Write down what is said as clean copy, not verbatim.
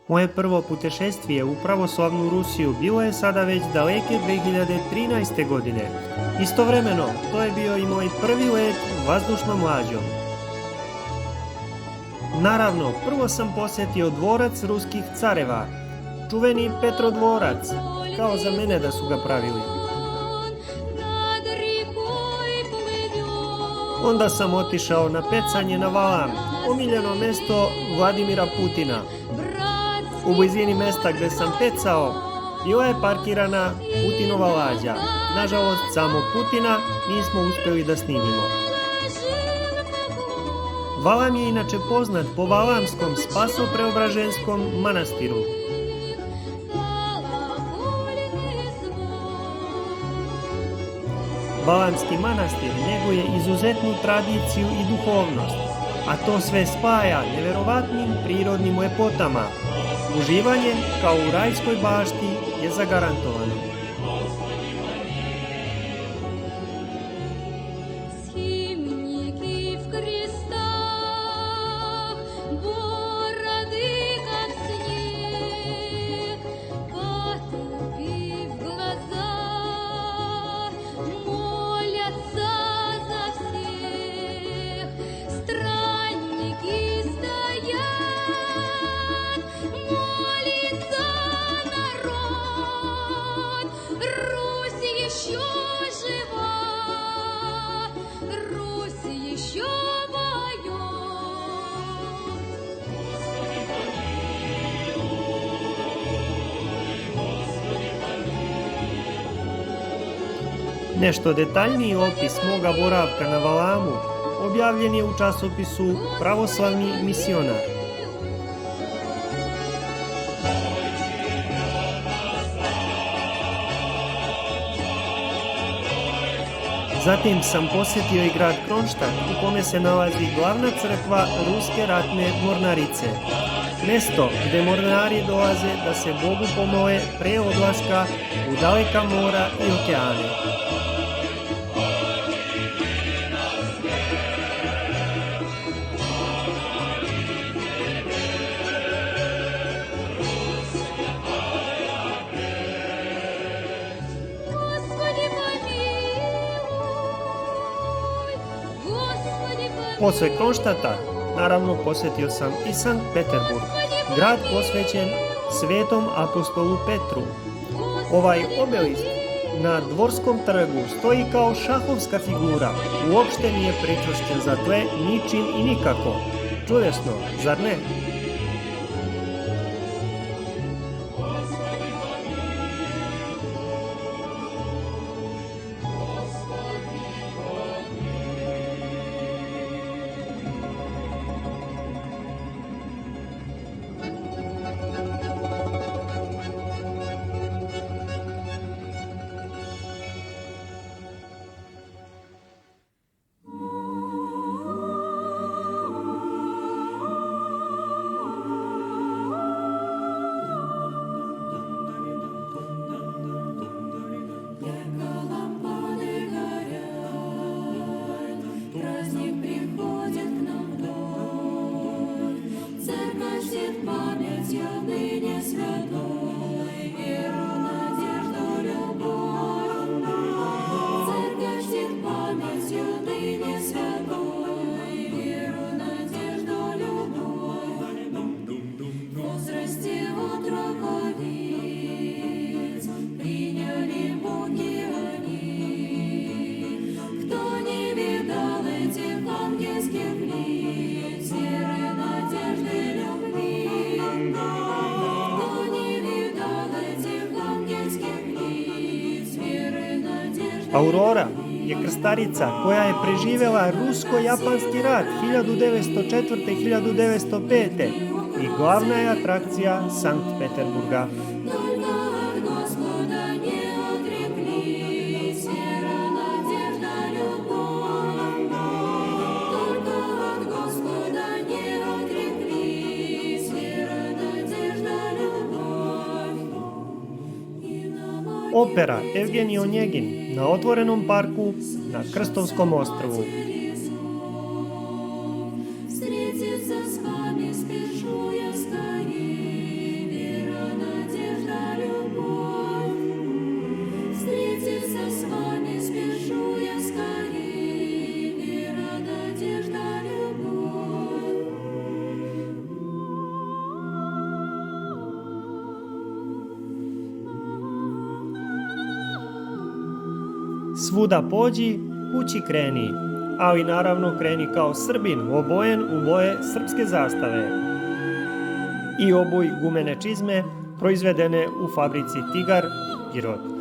Moje prvo putešestvije u pravoslavnu Rusiju bilo je sada već daleke 2013. godine. Istovremeno, to je bio i moj prvi let vazdušnom lađom. Naravno, prvo sam posjetio dvorac ruskih careva, čuveni Petrodvorac, kao za mene da su ga pravili. Onda sam otišao na pecanje na Valam, omiljeno mesto Vladimira Putina. U blizini mesta gdje sam pecao, bila je parkirana Putinova lađa. Nažalost, samo Putina nismo uspjeli da snimimo. Valam je inače poznat po Valamskom Spasopreobraženskom manastiru. Valamski manastir njeguje izuzetnu tradiciju i duhovnost, a to sve spaja nevjerovatnim prirodnim lepotama. Uživanje, kao u rajskoj bašti, je zagarantovano. Nešto detaljniji opis moga boravka na Valamu objavljen je u časopisu Pravoslavni misionar. Zatim sam posjetio i grad Kronštat, u kome se nalazi glavna crkva Ruske ratne mornarice. Mesto gdje mornari dolaze da se Bogu pomole pre odlaska u daleka mora i okeane. Posle Kronštata, naravno, posjetio sam i Sankt Peterburg, grad posvećen svetom apostolu Petru. Ovaj obelisk na Dvorskom trgu stoji kao šahovska figura, uopšte nije pričvršćen za tle ničim i nikako. Čudesno, zar ne? Aurora je krstarica koja je preživjela rusko-japanski rat 1904-1905 i glavna je atrakcija Sankt Peterburga. Opera Evgenij Onjegin na otvorenom parku na Krstovskom ostrvu. Встретиться с вами спешу я скорей. Svuda pođi, kući kreni, ali naravno kreni kao Srbin, obojen u boje srpske zastave. I obuj gumene čizme proizvedene u fabrici Tigar, Pirot.